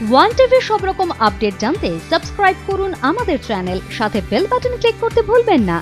One টিভির সব রকম আপডেট জানতে সাবস্ক্রাইব করুন আমাদের চ্যানেল, সাথে বেল বাটনে ক্লিক করতে ভুলবেন না।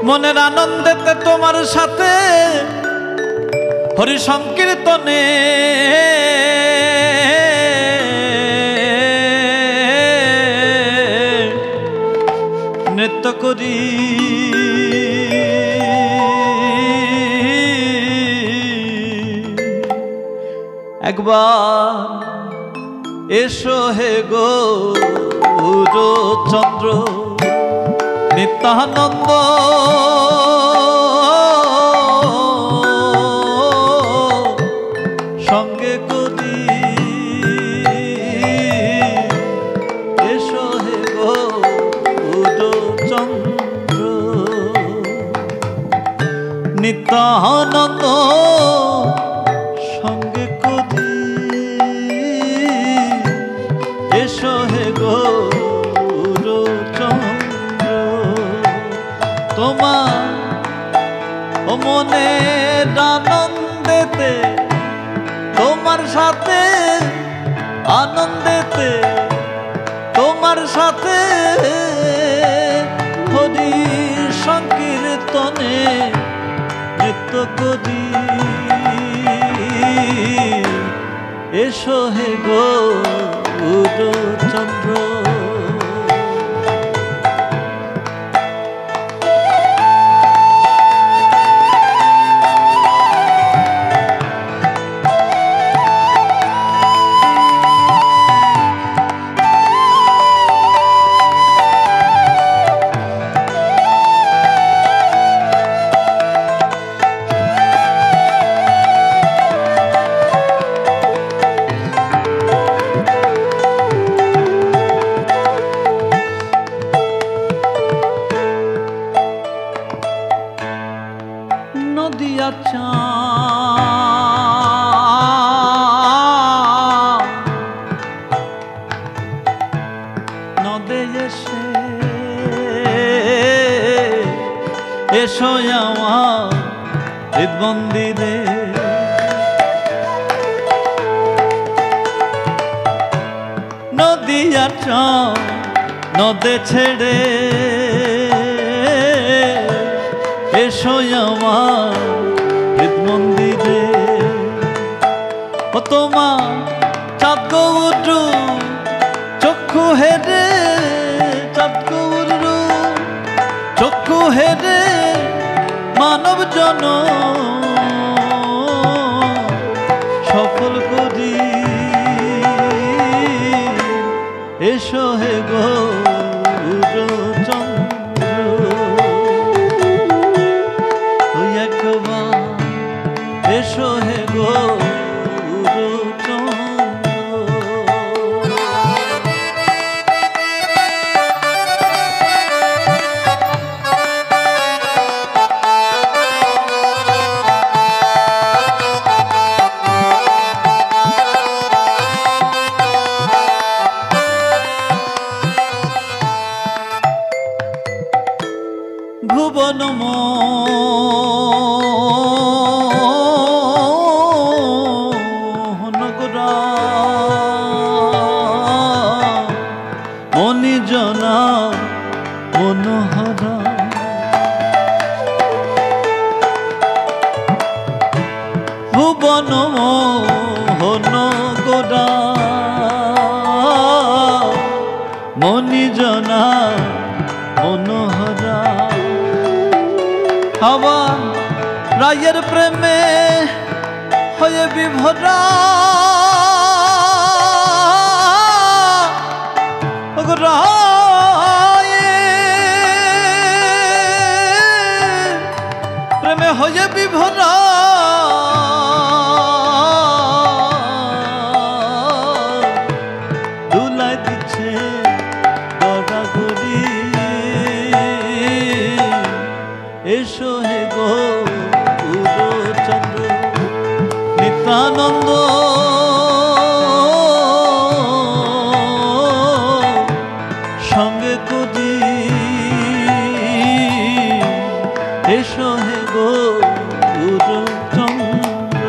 মনের আনন্দেতে তোমার সাথে হরি সংকীর্তনে নৃত্য করি। একবার এসো হে গৌরচন্দ্র নিত্যানন্দ, সঙ্গে করি। এসো হে গৌরচন্দ্র নিত্যানন্দ, সঙ্গে করি। এসো হে গৌরচন্দ্র, তোমার ও মনের আনন্দেতে, তোমার সাথে আনন্দেতে, তোমার সাথে হরি সংকীর্তনে নৃত্য করি। এসো হে গৌরচন্দ্র, নদিয়া নদে এসে এসো আমার হৃদ মন্দিরে। নদিয়া নদে ছেড়ে এসো আমার হৃদ মন্দিরে। ও তোমার চাঁদ গৌরু চক্ষু হেরে, চাঁদ গৌরু চক্ষু হেরে মানব জন সফল করি। এসো হে গৌরচন্দ্র, এসো হে গৌরচন্দ্র। ভুবন ভুবন মোহন গোরা মণিজনা মনোহরা হাওয়া রায়ের প্রেমে হয়ে বিভরা প্রেমে হয়ে বিভরা দুলাই দিচ্ছে গড়াগড়ি এসো হে গো চন্দ্র নিত্যানন্দ সঙ্গে করি এসো হে গো চন্দ্র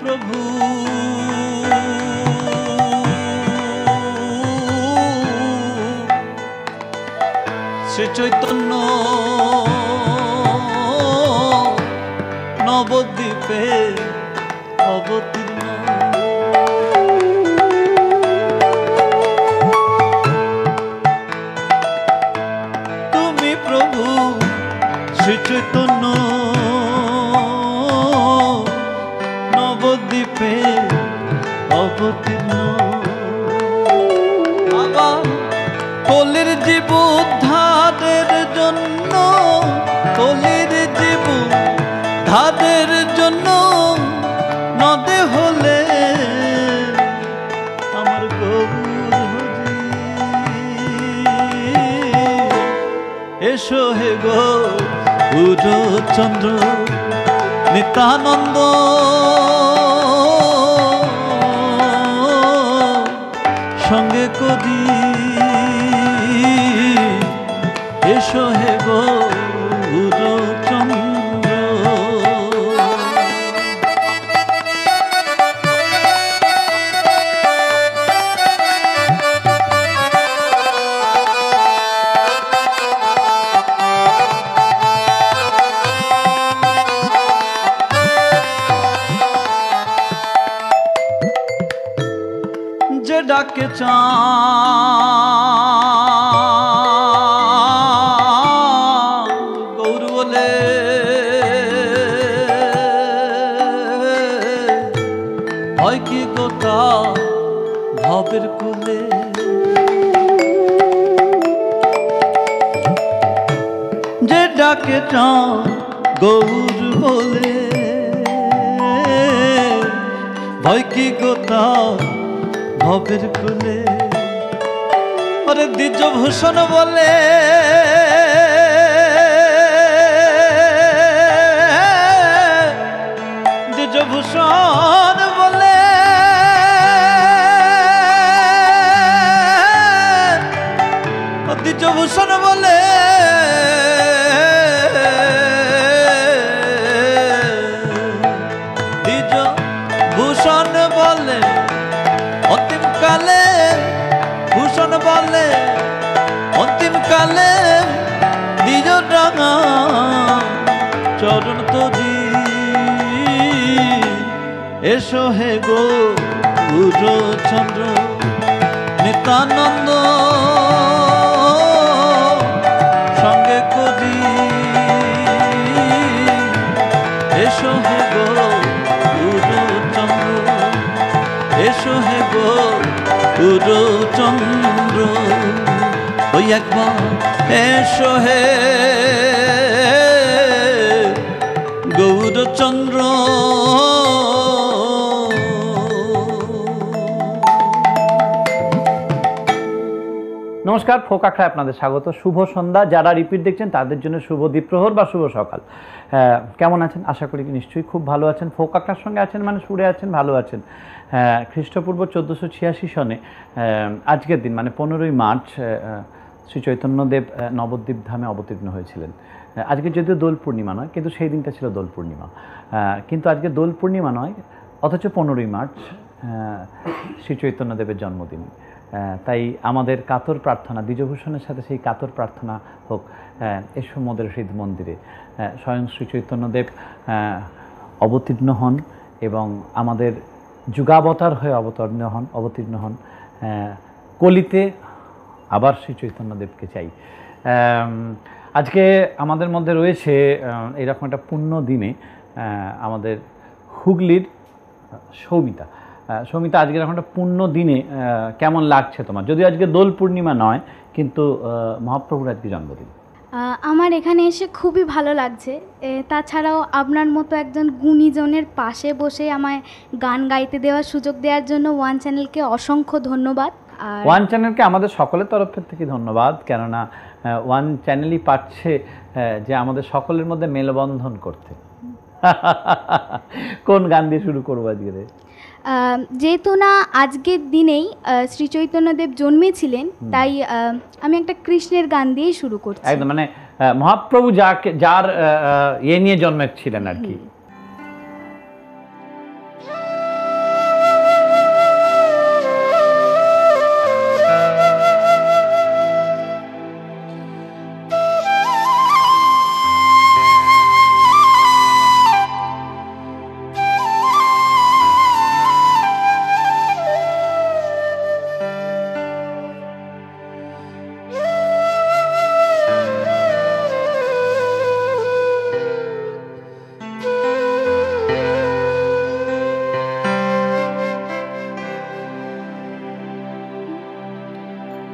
প্রভু শ্রী চৈতন্য নবদ্বীপে অবতীর্ণ তুমি প্রভু শ্রী চৈতন্য নবদ্বীপে অবতীর্ণ আবার কলির জীব উদ্ধারের জন্য কলির জীব উদ্ধারের জন্য নদে হলে আমার গৌর হরি এসো হে গৌর চন্দ্র নিত্যানন্দ সঙ্গে করি এসো হে গৌর চন্দ্র যে ডাকে চাঁদ গৌর বলে হয় কি গোটা ভবের কুলে যে ডাকে চাঁদ গৌর বলে হয় কি গোটা ভবের কুলে ওরে দ্বিজভূষণ বলে দ্বিজভূষণ বলে দ্বিজভূষণ বলে দ্বিজভূষণ বলে অন্তিম কালে ভূষণ বলে অন্তিম কালে নিজ ডাঙা চরণ তরি এসো হে গৌর চন্দ্র নিত্যানন্দ সঙ্গে করি এসো হে গৌর চন্দ্র এসো হে গৌর চন্দ্র ওই একবার এসো হে গৌরচন্দ্র নমস্কার, ফোক আখড়ায় আপনাদের স্বাগত। শুভ সন্ধ্যা। যারা রিপিট দেখছেন তাদের জন্য শুভ দ্বীপ্রহর বা শুভ সকাল। কেমন আছেন? আশা করি নিশ্চয়ই খুব ভালো আছেন। ফোক আখড়ার সঙ্গে আছেন মানে সুরে আছেন, ভালো আছেন। খ্রিস্টপূর্ব 1486 সনে আজকের দিন মানে 15ই মার্চ শ্রী চৈতন্যদেব নবদ্বীপ ধামে অবতীর্ণ হয়েছিলেন। আজকে যদিও দোল পূর্ণিমা নয়, কিন্তু সেই দিনটা ছিল দোল পূর্ণিমা। কিন্তু আজকে দোল পূর্ণিমা নয়, অথচ 15ই মার্চ শ্রী চৈতন্যদেবের জন্মদিন। তাই আমাদের কাতর প্রার্থনা, দ্বিজভূষণের সাথে সেই কাতর প্রার্থনা হোক, এসো মোদের হৃদ মন্দিরে স্বয়ং শ্রী চৈতন্যদেব অবতীর্ণ হন এবং আমাদের যুগাবতার হয়ে অবতীর্ণ হন। কলিতে আবার শ্রী চৈতন্যদেবকে চাই। আজকে আমাদের মধ্যে রয়েছে এরকম একটা পুণ্য দিনে আমাদের হুগলির সৌমিতা। সৌমিতা, আজকের এখন একটা পুণ্য দিনে কেমন লাগছে তোমার? যদিও আজকে দোল পূর্ণিমা নয়, কিন্তু মহাপ্রভুর আজকে জন্মদিন। আমার এখানে এসে খুবই ভালো লাগছে। তাছাড়াও আপনার মতো একজন গুণীজনের পাশে বসে আমায় গান গাইতে দেওয়ার সুযোগ দেওয়ার জন্য ওয়ান চ্যানেলকে অসংখ্য ধন্যবাদ। আর ওয়ান চ্যানেলকে আমাদের সকলের তরফ থেকে ধন্যবাদ, কেননা ওয়ান চ্যানেলই পাচ্ছে যে আমাদের সকলের মধ্যে মেলবন্ধন করতে। কোন গান দিয়ে শুরু করবো আজকে? যেহেতু না আজকের দিনেই শ্রী চৈতন্যদেব জন্মেছিলেন, তাই আমি একটা কৃষ্ণের গান দিয়েই শুরু করছি। একদম, মানে মহাপ্রভু যার নিয়ে জন্মেছিলেন আর কি।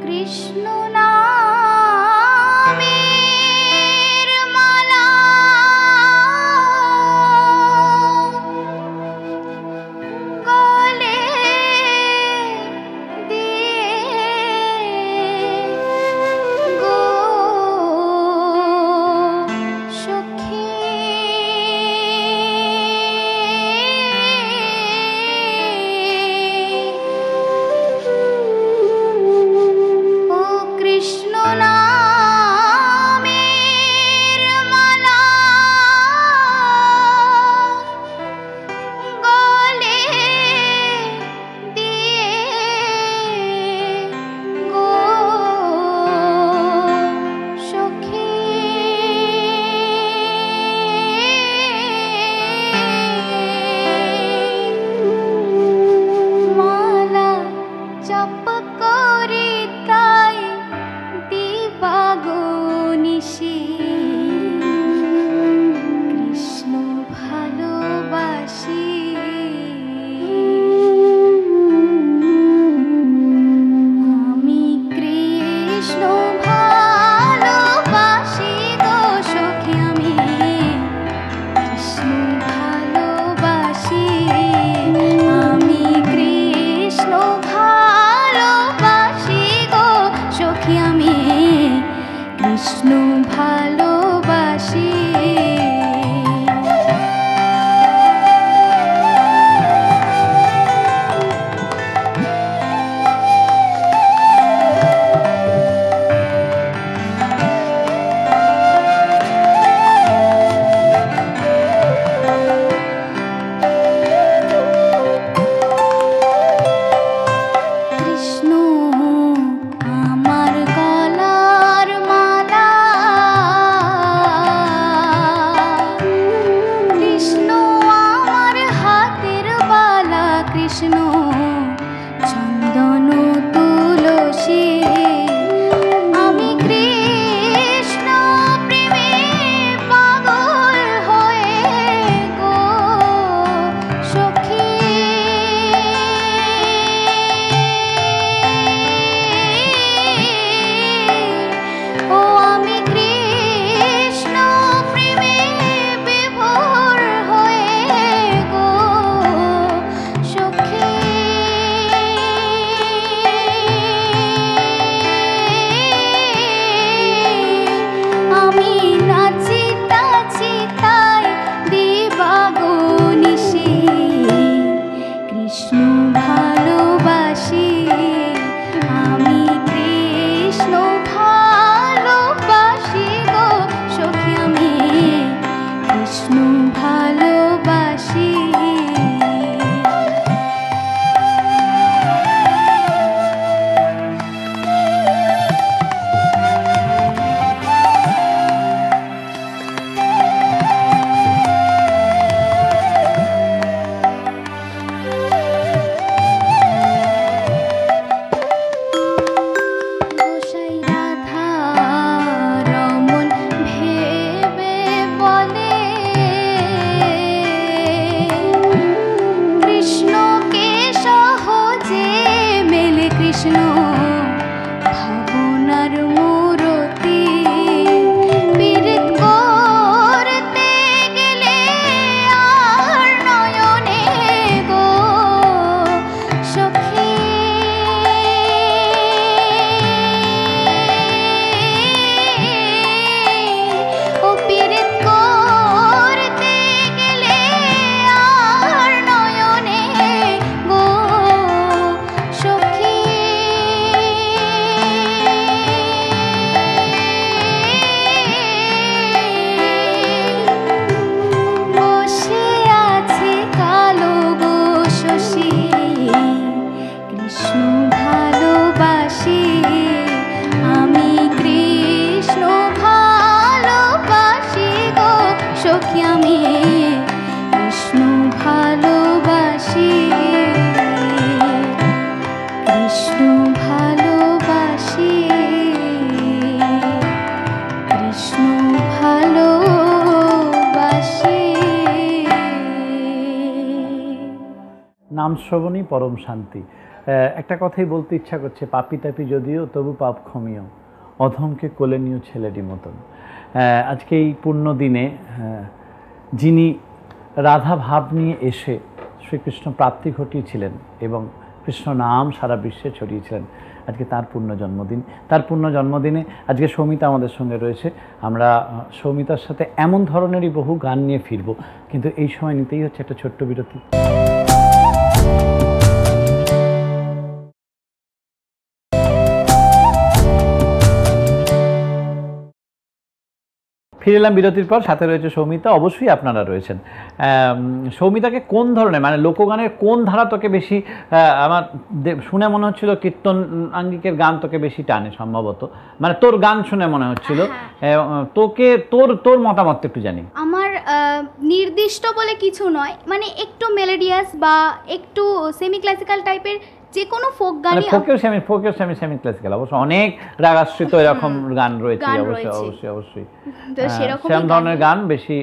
কৃষ্ণ নামের মালা গলে দিয়ে গো সখী, কৃষ্ণ নামের মালা গলে দিয়ে গো সখী, মালা জপ করি তাই দিবাগনিশি, কৃষ্ণ ভালোবাসি, আমি কৃষ্ণ ভালোবাসি গো সখী, আমি কৃষ্ণ ভালোবাসি, আমি কৃষ্ণ ভালোবাসি গো সখী, আমি কৃষ্ণ ভালোবাসি। কৃষ্ণ আমার গলার মালা কৃষ্ণ ভালোবাসি। নাম শ্রবণই পরম শান্তি। একটা কথাই বলতে ইচ্ছা করছে, পাপি তাপি যদিও তবু পাপ ক্ষমিও, অধমকে কোলে নিও ছেলেটি মতন। আজকে এই পূর্ণ দিনে যিনি রাধা ভাব নিয়ে এসে শ্রীকৃষ্ণ প্রাপ্তি ঘটিয়েছিলেন এবং কৃষ্ণ নাম সারা বিশ্বে ছড়িয়েছিলেন, আজকে তার পূর্ণ জন্মদিন। তার পূর্ণ জন্মদিনে আজকে সৌমিতা আমাদের সঙ্গে রয়েছে। আমরা সৌমিতার সাথে এমন ধরনেরই বহু গান নিয়ে ফিরব, কিন্তু এই সময় নিতেই হচ্ছে একটা ছোট্ট বিরতি। ফিরে এলাম বিরতির পর, সাথে রয়েছে সৌমিতা, অবশ্যই আপনারা রয়েছেন। সৌমিতাকে কোন ধরনের, মানে লোকগানের কোন ধারা তোকে বেশি, আমার শুনে মনে হচ্ছিল কীর্তন আঙ্গিকের গান তোকে বেশি টানে সম্ভবত, মানে তোর গান শুনে মনে হচ্ছিল। তোকে তোর মতামত একটু জানি। আমার নির্দিষ্ট বলে কিছু নয়, মানে একটু মেলোডিয়াস বা একটু সেমি ক্লাসিক্যাল টাইপের যে কোনো ফোক গানই। ফোকেও সেমি ক্লাসিক্যাল, অবশ্য অনেক রাগাশ্রিত এরকম গান রয়েছে, অবশ্যই তো সেরকম ধরনের গান বেশি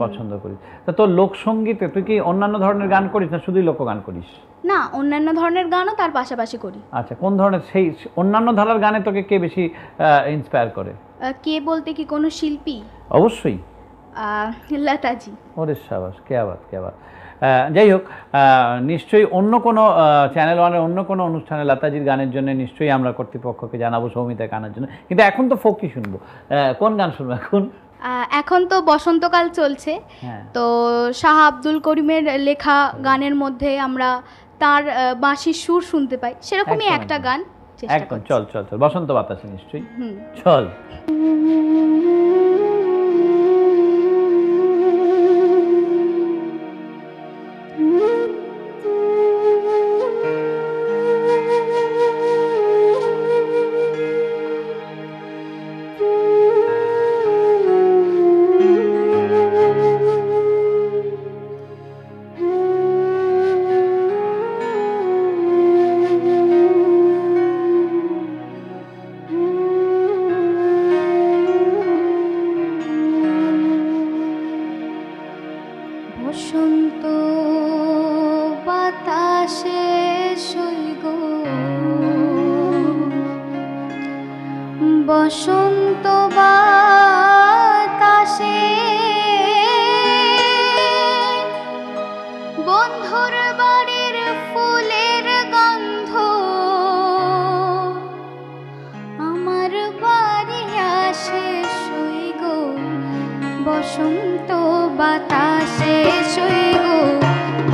পছন্দ করিস। তা তোর লোকসঙ্গীতে তুই কি অন্যান্য ধরনের গান করিস না শুধুই লোকগান করিস? না, অন্যান্য ধরনের গানও তার পাশাপাশি করি। আচ্ছা, কোন ধরনের, সেই অন্যান্য ধারার গানে তোকে কে বেশি ইন্সপায়ার করে? কে বলতে কি কোনো শিল্পী? অবশ্যই লতাজি। ওরে সাবাস, কে আবাদ। যাই হোক, নিশ্চয়ই অন্য কোনো চ্যানেল ওয়ানের অন্য কোনো অনুষ্ঠানে লতাজির গানের জন্য নিশ্চয়ই আমরা কর্তৃপক্ষকে জানাবো সৌমিতা গানের জন্য। কিন্তু এখন তো ফোকই শুনবো, কোন গান শুনবো এখন? এখন তো বসন্তকাল চলছে, তো শাহ আব্দুল করিমের লেখা গানের মধ্যে আমরা তার বাঁশির সুর শুনতে পাই, সেরকমই একটা গান একদম। চল বসন্ত বাতাসে নিশ্চয়ই, চল। বসন্ত বাতাসে সইগ, বসন্ত বাতাসে বন্ধুর বাড়ির ফুলের গন্ধ আমার বাড়ি আসে সইগ, বসন্ত বাতাসে সইগ,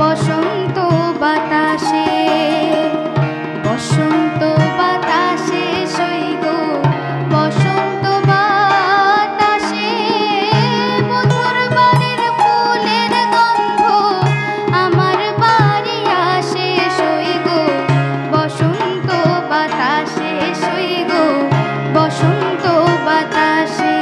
বসন্ত বাতাসে, বসন্ত বাতাসে সইগ, বসন্ত বাতাসে বন্ধুর বাড়ির ফুলের গন্ধ আমার বাড়ি আসে সইগ, বসন্ত বাতাসে সইগ, বসন্ত বাতাসে।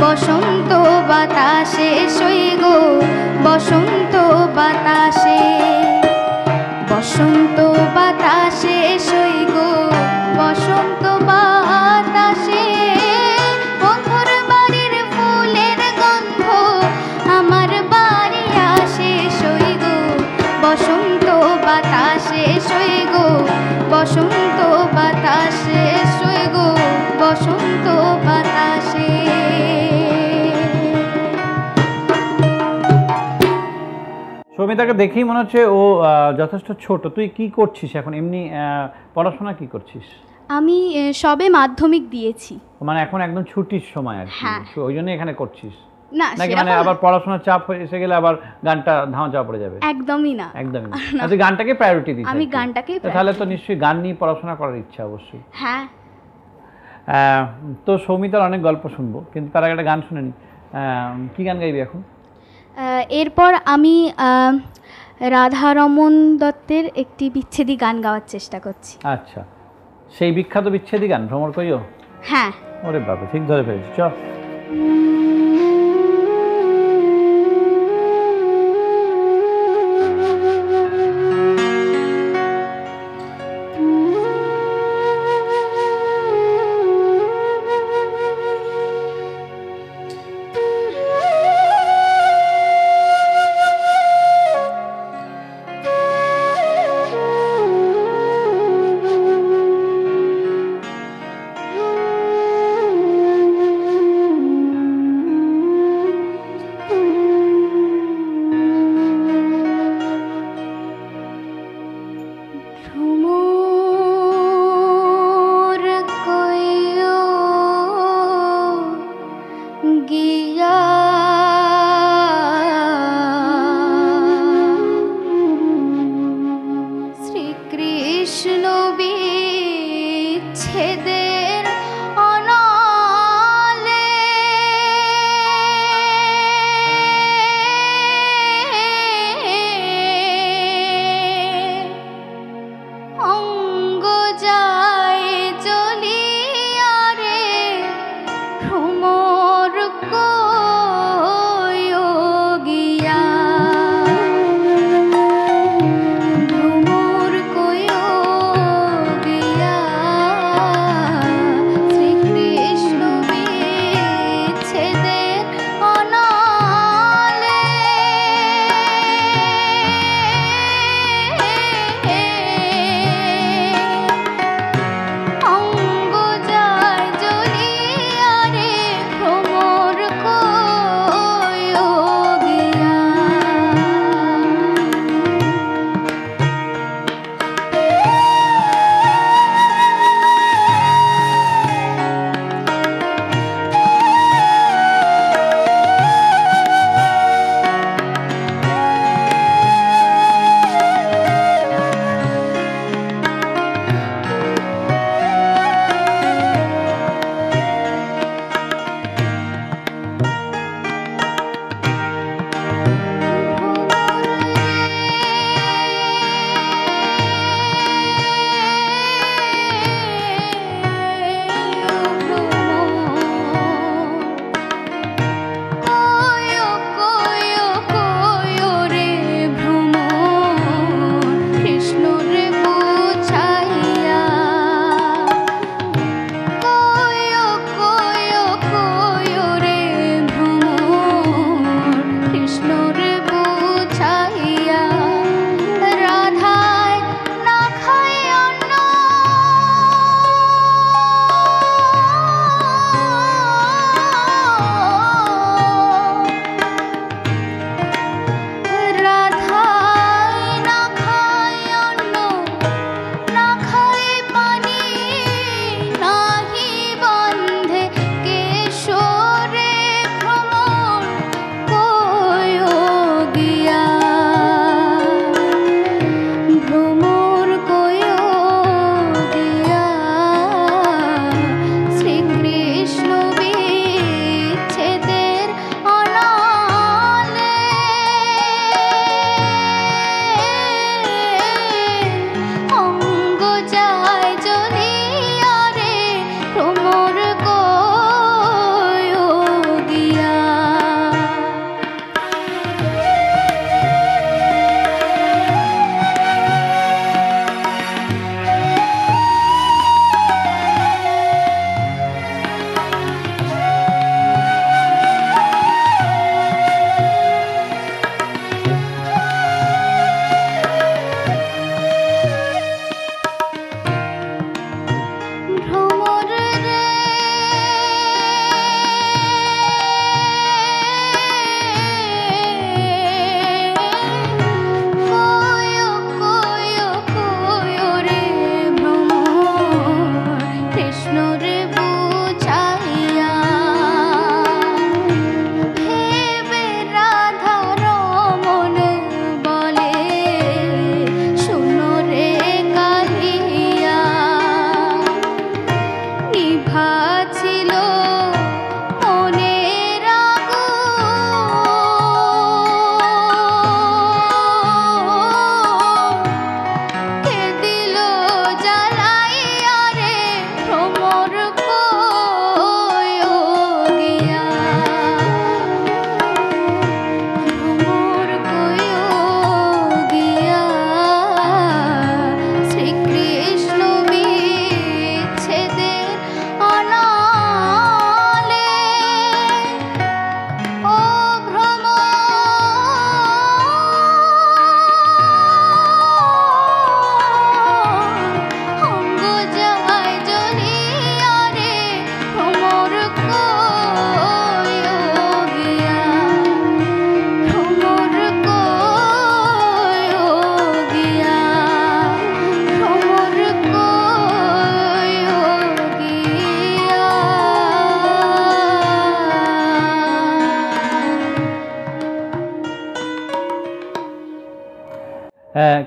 বসন্ত বাতাসে সই গো বসন্ত বাতাসে বসন্ত বাতাসে সই গো বসন্ত বাতাসে বন্ধুর বাড়ির ফুলের গন্ধ আমার বাড়ি আসে সই গো বসন্ত বাতাসে সই গো বসন্ত বাতাসে সই গো বসন্ত বাতাসে। সৌমিতাকে দেখেই মনে হচ্ছে ও যথেষ্ট ছোট। তুই কি করছিস এখন, এমনি পড়াশোনা কি করছিস? আমি সবে মাধ্যমিক দিয়েছি। মানে এখন একদম ছুটির সময় আর কি, হ্যাঁ। ওই জন্য এখানে করছিস না নাকি মানে সেরকম আবার পড়াশোনার চাপ এসে গেলে আবার গানটা ধামা চাপা পড়ে যাবে? একদমই না। একদমই না। আচ্ছা, গানটাকে প্রায়োরিটি দিস? আমি গানটাকেই তাহলে তো নিশ্চয়ই গান নিয়ে পড়াশোনা করার ইচ্ছা অবশ্যই। হ্যাঁ। তো সৌমিতার অনেক গল্প শুনবো, কিন্তু তার আগে একটা গান শুনে নি। কি গান গাইবি এখন? এরপর আমি রাধারমন দত্তের একটি বিচ্ছেদী গান গাওয়ার চেষ্টা করছি। আচ্ছা, সেই বিখ্যাত বিচ্ছেদী গান ভ্রমর কইও? হ্যাঁ। ওরে বাবা, ঠিক ধরে ফেলেছি, চল।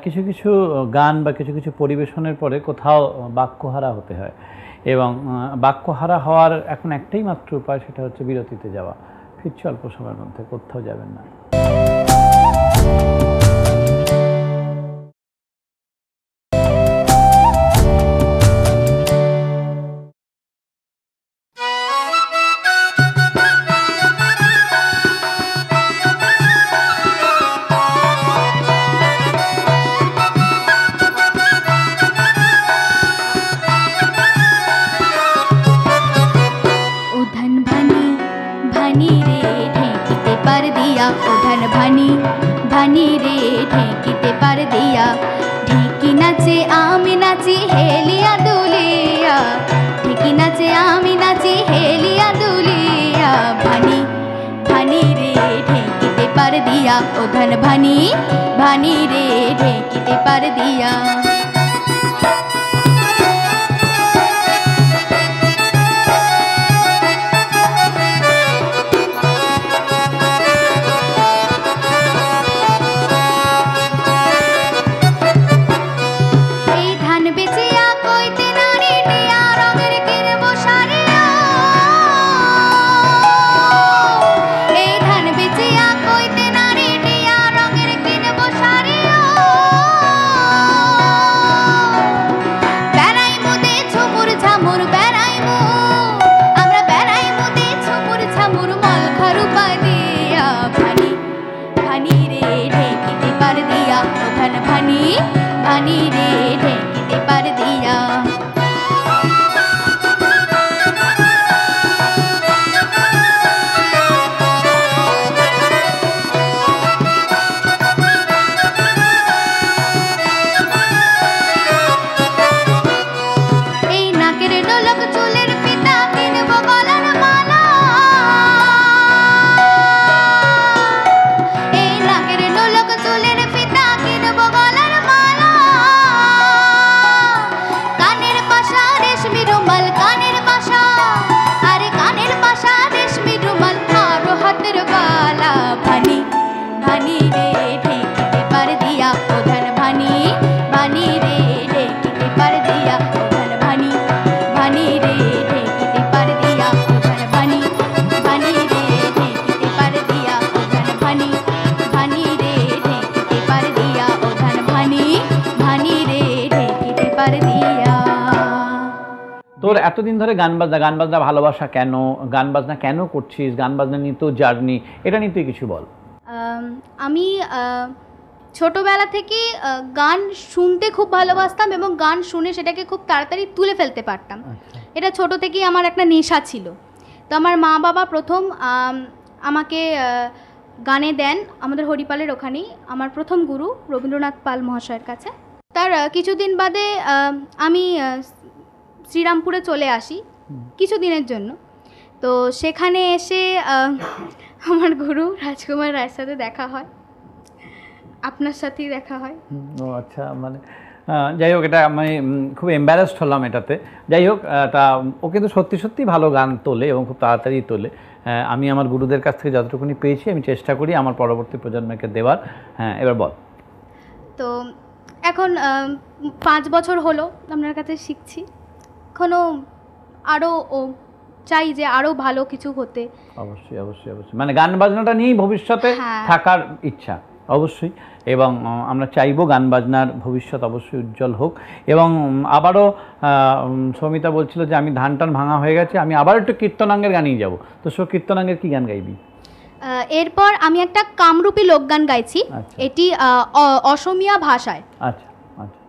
কিছু কিছু গান বা কিছু কিছু পরিবেশনের পরে কোথাও বাক্যহারা হতে হয়, এবং বাক্যহারা হওয়ার এখন একটাই মাত্র উপায়, সেটা হচ্ছে বিরতিতে যাওয়া। ফিরছি অল্প সময়ের মধ্যে, কোথাও যাবেন না। उधन भनी भनी रे ढेंकीते पर दिया, उधन भनी भनी रे ढेंकीते पर दिया। ढेंकी नाचे आमी नाची हेलिया दुलिया, ढेंकी नाचे आमी नाची हेलिया दुलिया। भनी भनी रे ढेंकीते पर दिया, उधन भनी भनी रे ढेंकीते पर दिया। भनी रे ढेंकीते पर दिया। এই নাকের ডলক চুলের ফিতা কিনবো গলার মালা, এই নাকের ডলক চুলের ফিতা কিনবো গলার মালা। কানের পাশা রেশমি রুমাল, কানের পাশা আরে কানের পাশা রেশমি রুমাল, আরো হাতের বালা। ভনি ভনি রে ঢেঁকিতে পার দিয়া, উধন ভনি ভনি রে ঢেঁকিতে পার দিয়া। উধন ভনি ভনি রে ঢেঁকিতে পার দিয়া, উধন ভনি ভনি রে ঢেঁকিতে পার দিয়া। উধন ভনি ভনি রে ঢেঁকিতে পার দিয়া, উধন ভনি ভনি রে ঢেঁকিতে পার দিয়া। তোর এতদিন ধরে গান বাজনা ভালোবাসা কেন, গান বাজনা কেন করছিস, গান বাজনা নিয়ে তো জার্নি, এটা নিয়ে তুই কিছু বল। আমি ছোটোবেলা থেকে গান শুনতে খুব ভালোবাসতাম এবং গান শুনে সেটাকে খুব তাড়াতাড়ি তুলে ফেলতে পারতাম। এটা ছোট থেকেই আমার একটা নেশা ছিল। তো আমার মা বাবা প্রথম আমাকে গানে দেন আমাদের হরিপালের ওখানেই, আমার প্রথম গুরু রবীন্দ্রনাথ পাল মহাশয়ের কাছে। তার কিছুদিন বাদে আমি শ্রীরামপুরে চলে আসি কিছুদিনের জন্য। তো সেখানে এসে আমার গুরু রাজকুমার রায়ের সাথে দেখা হয়, আপনার সাথেই দেখা হয়। ও আচ্ছা, মানে যাই হোক, এটা আমি খুব এম্বারাসড হলাম এটাতে। যাই হোক, তা ও কিন্তু সত্যি সত্যি ভালো গান তোলে এবং খুব তাড়াতাড়ি তোলে। আমি আমার গুরুদের কাছ থেকে যতটুকুনি পেয়েছি আমি চেষ্টা করি আমার পরবর্তী প্রজন্মকে দেওয়ার। হ্যাঁ, এবার বল। তো এখন 5 বছর হলো আপনার কাছে শিখছি, এখনও আরও চাই যে আরও ভালো কিছু হতে। অবশ্যই অবশ্যই অবশ্যই, মানে গান বাজনাটা নিয়েই ভবিষ্যতে থাকার ইচ্ছা অবশ্যই, এবং আমরা চাইবো গান বাজনার ভবিষ্যৎ অবশ্যই উজ্জ্বল হোক। এবং আবারও সৌমিতা বলছিল যে আমি ধান টান ভাঙা হয়ে গেছে, আমি আবার একটু কীর্তনাঙ্গের গানেই যাব। তো কীর্তনাঙ্গের কি গান গাইবি? এরপর আমি একটা কামরূপী লোকগান গাইছি, এটি অসমীয়া ভাষায়। আচ্ছা আচ্ছা।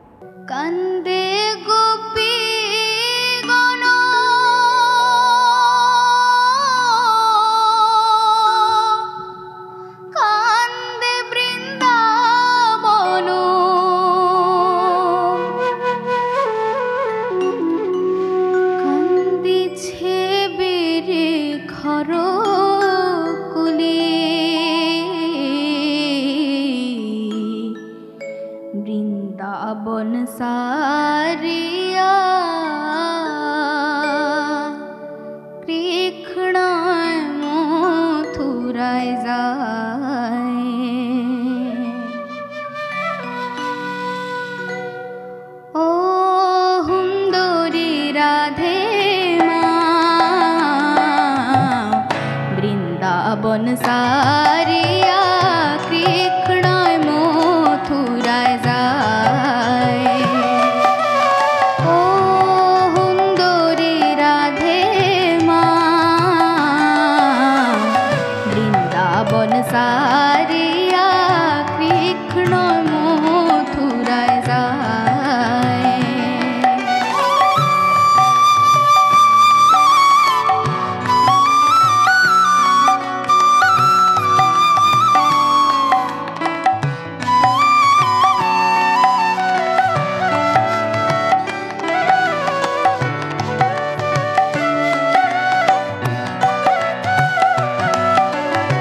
কান্দে গোপী গণ কান্দে বৃন্দাবন, কান্দিছে বেরে ঘর কুলে, বৃন্দাবন সারিয়া কৃষ্ণায় মথুরায় যায়। বৃন্দাবন সারিয়া কৃষ্ণয় মথুরায় যায়। ও সুন্দরী রাধে মা বৃন্দাবন সারিয়া কৃষ্ণয় মথুরায় যায়।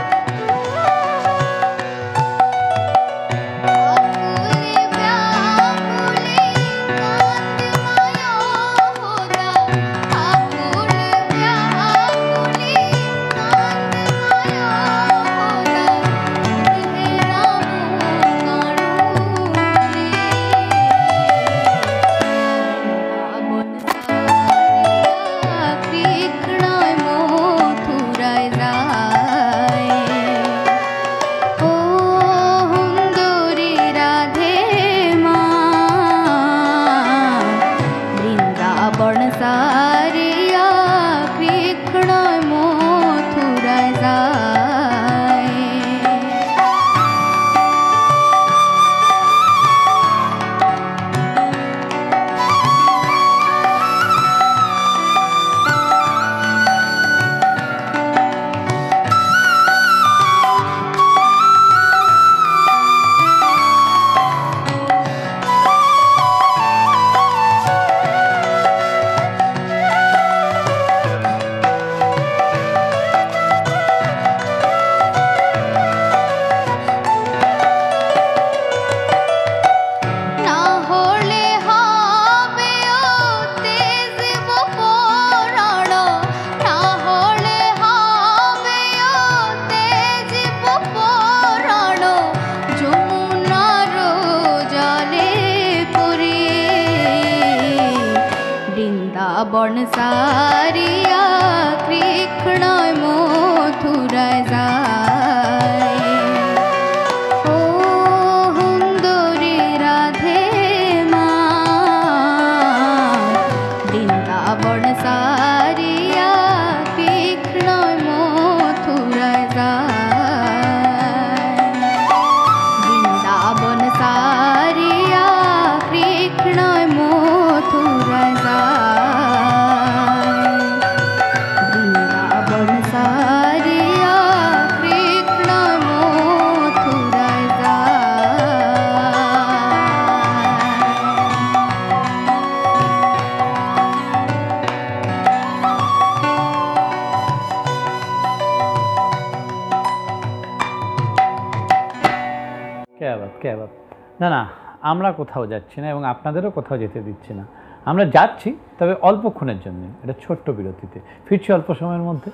সারিয়া কৃষ্ণয় মথুরায় যায়। বৃন্দাবন সারিয়া কৃষ্ণয় মথুরায় যায়। ও সুন্দরী রাধে মা বৃন্দাবন সারিয়া কৃষ্ণয় মথুরায় যায়। বৃন্দাবন সারিয়া কৃষ্ণয় মথুরায় যায়। বৃন্দাবন সারিয়া কৃষ্ণয় মথুরায় কে বাত না না, আমরা কোথাও যাচ্ছি না এবং আপনাদেরও কোথাও যেতে দিচ্ছি না। আমরা যাচ্ছি, তবে অল্পক্ষণের জন্য, এটা ছোট্ট বিরতিতে। ফিরছি অল্প সময়ের মধ্যে।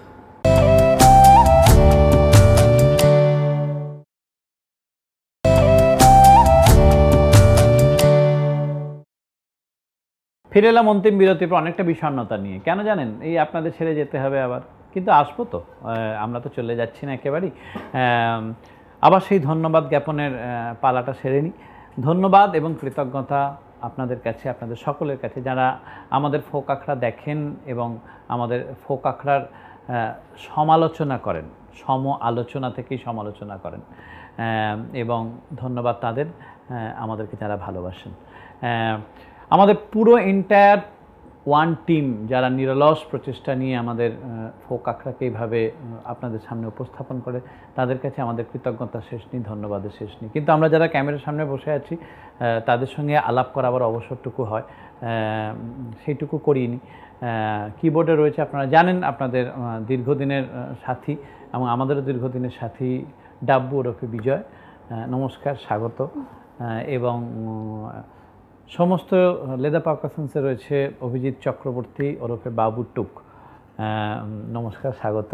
ফিরে এলাম অন্তিম বিরতির পর অনেকটা বিষণ্ণতা নিয়ে। কেন জানেন? এই আপনাদের ছেড়ে যেতে হবে আবার, কিন্তু আসবো তো, আমরা তো চলে যাচ্ছি না একেবারেই। আবার সেই ধন্যবাদ জ্ঞাপনের পালাটা সেরে নিই। ধন্যবাদ এবং কৃতজ্ঞতা আপনাদের কাছে, আপনাদের সকলের কাছে, যারা আমাদের ফোক আখড়া দেখেন এবং আমাদের ফোক আখড়ার সমালোচনা করেন, আলোচনা থেকেই সমালোচনা করেন। এবং ধন্যবাদ তাদের, আমাদেরকে যারা ভালোবাসেন। আমাদের পুরো এন্টায়ার ওয়ান টিম যারা নিরলস প্রচেষ্টা নিয়ে আমাদের ফোক আখড়াকে এইভাবে আপনাদের সামনে উপস্থাপন করে, তাদের কাছে আমাদের কৃতজ্ঞতা শেষ নেই, ধন্যবাদের শেষ নেই। কিন্তু আমরা যারা ক্যামেরার সামনে বসে আছি তাদের সঙ্গে আলাপ করা আবার অবসরটুকু হয়, সেইটুকু করিনি। কিবোর্ডে রয়েছে, আপনারা জানেন, আপনাদের দীর্ঘদিনের সাথী এবং আমাদেরও দীর্ঘদিনের সাথী ডাব্বু ওরফে বিজয়। নমস্কার, স্বাগত। এবং সমস্ত লেদা পারকাশনসে রয়েছে অভিজিৎ চক্রবর্তী ওরফে বাবু টুক। নমস্কার, স্বাগত।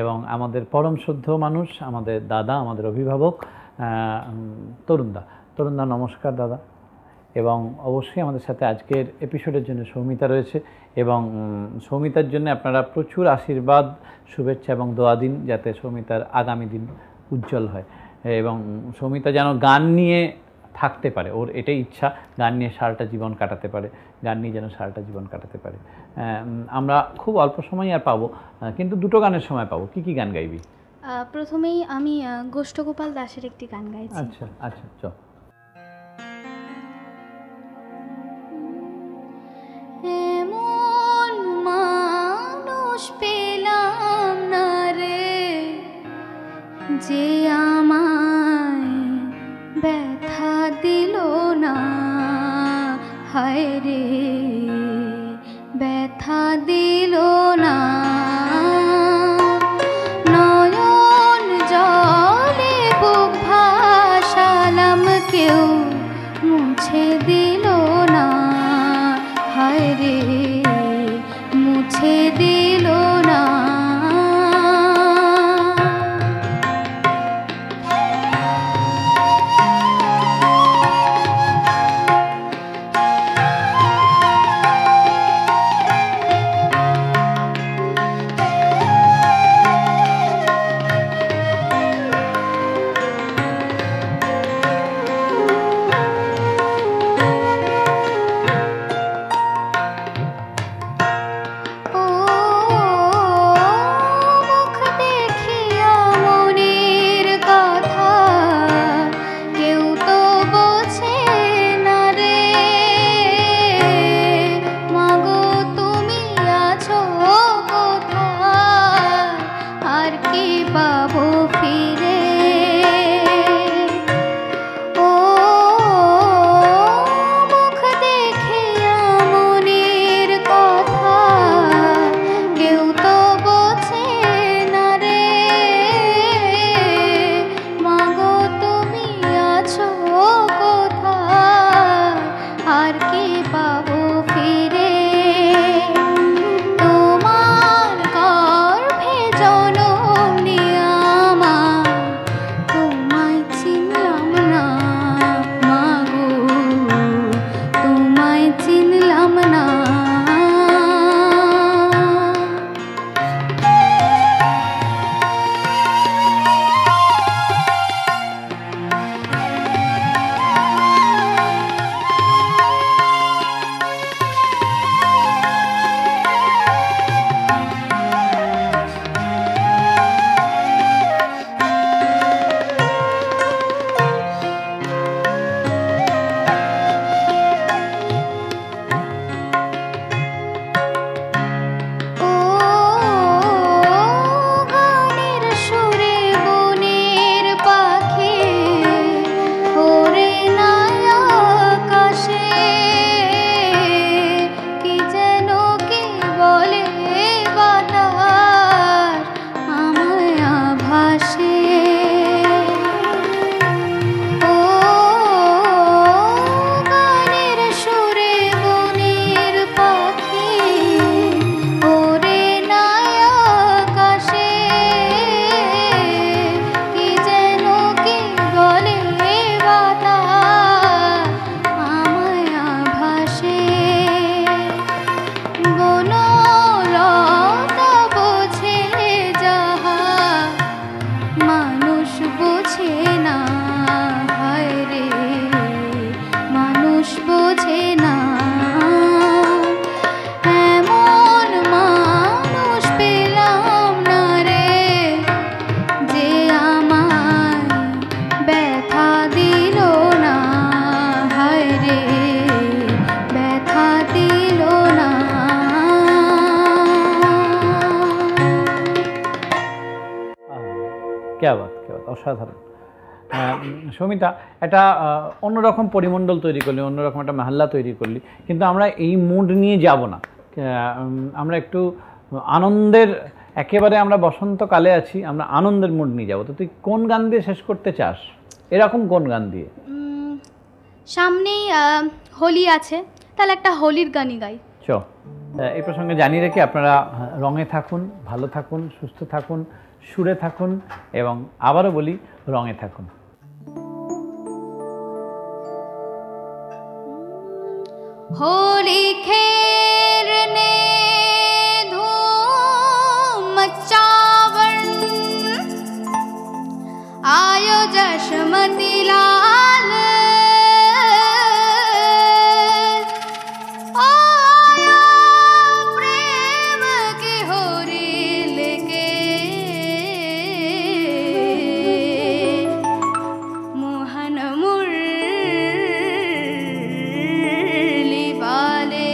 এবং আমাদের পরম শুদ্ধ মানুষ, আমাদের দাদা, আমাদের অভিভাবক তরুণদা। নমস্কার দাদা। এবং অবশ্যই আমাদের সাথে আজকের এপিসোডের জন্য সৌমিতা রয়েছে এবং সৌমিতার জন্য আপনারা প্রচুর আশীর্বাদ, শুভেচ্ছা এবং দোয়া দিন যাতে সৌমিতার আগামী দিন উজ্জ্বল হয় এবং সৌমিতা যেন গান নিয়ে থাকতে পারে, ওর এটাই ইচ্ছা, গান নিয়ে সারাটা জীবন কাটাতে পারে, গান নিয়ে যেন সারাটা জীবন কাটাতে পারে। আমরা খুব অল্প সময় আর পাবো, কিন্তু দুটো গানের সময় পাবো। কি কি গান গাইবি? প্রথমেই আমি গোষ্ঠগোপাল দাসের একটি গান গাইছি। আচ্ছা আচ্ছা, চল। এমন মানুষ পেলাম না রে, যে আমায় ব্যথা দিল না, হায় রে ব্যথা দিল না। নয়ন জলে বুক ভাসালাম, কেউ মুছে দিল না, হায় রে মুছে দিল না। क्या बात অসাধারণ। সৌমিতা, একটা অন্যরকম পরিমণ্ডল তৈরি করলি, অন্যরকম একটা মহল্লা তৈরি করলি, কিন্তু আমরা এই মুড নিয়ে যাব না, আমরা একটু আনন্দের, একেবারে আমরা বসন্তকালে আছি, আমরা আনন্দের মুড নিয়ে যাব। তো তুই কোন গান দিয়ে শেষ করতে চাস? এরকম কোন গান দিয়ে? সামনেই হোলি আছে, তাহলে একটা হোলির গানই গাই। চ এই প্রসঙ্গে জানিয়ে রেখে আপনারা রঙে থাকুন, ভালো থাকুন, সুস্থ থাকুন, সুরে থাকুন এবং আবারও বলি রঙে থাকুন। होली खेलने धूम मचावन आयो जशमती लाल आयो प्रेम की होरी लेके मोहन मुरली वाले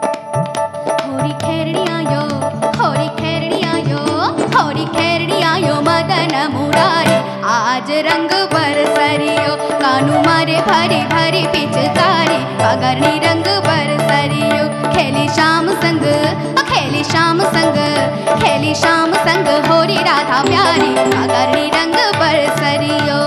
होरी खेरड़ी आयो होरी खेरड़ी आयो होरी खेरड़ी आयो मदन मुरारी आज रंग बरसरियो कानू मारे भरी भरी पिचकारी पगरनी रंग बरसरियो खेली शाम संग खेली शाम संग खेली शाम संग होरी राधा प्यारी पगरनी रंग बरसरियो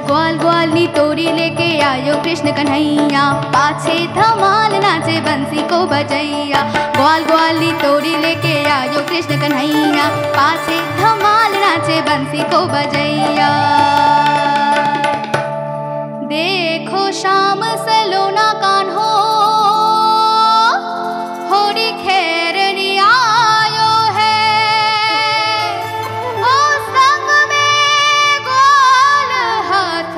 ग्वाल ग्वाली तोरी लेके आयो कृष्ण कन्हैया पाछे धमाल नाचे बंसी को बजैया ग्वाल ग्वाली तोरी लेके आयो कृष्ण कन्हैया पाछे धमाल नाचे बंसी को बजैया देखो शाम सलोना कान्हो होरी खेरनी आयो है ओ संग में गोल हाथ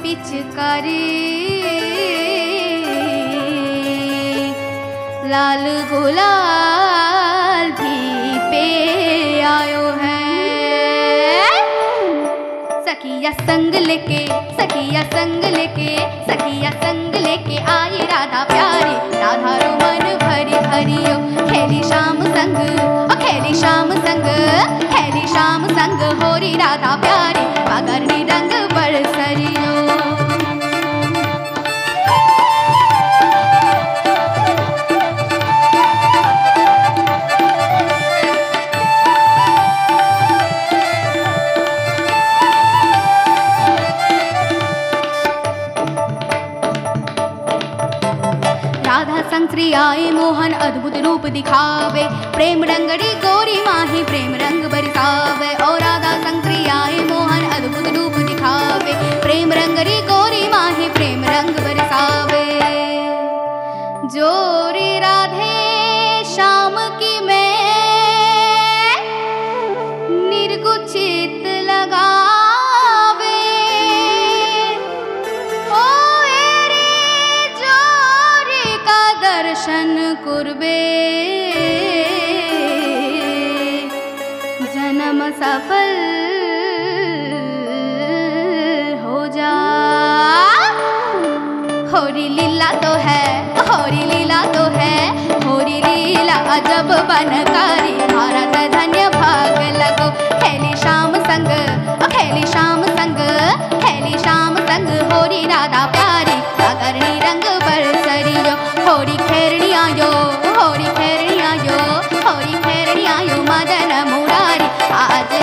पिचकारी लाल गुलाल भी पे आयो है सखिया संग लेके सखिया संग लेके सखिया संग लेके आई राधा प्यारी राधा रो मन भरी भरियो खेली शाम संग खेली शाम संग खेली शाम संग होरी राधा प्यारी पगरनी रंग बरसरियो राधा संग श्री आए मोहन अद्भुत रूप दिखावे प्रेम रंगड़ी गोरी माही प्रेम रंग बरसावे और राधा संग श्री आए मोहन अद्भुत रूप दिखावे प्रेम रंगड़ी गोरी माही प्रेम रंग बरसावे जोरी राधे शाम की मैं निर्गुचित लगावे ओ एरी जोरी का दर्शन कुर्बे जन्म सफल हो जा होरी लीला तो है होरी लीला तो है होरी लीला अजब बनकारी भारत धन्य भाग लगो खेली शाम संग खेली शाम संग खेली शाम संग होरी राधा प्यारी पगरनी रंग बरसरियो होरी खेरणी आयो होरी खेरणी आयो होरी खेरणी आयो मदन मुरारी आज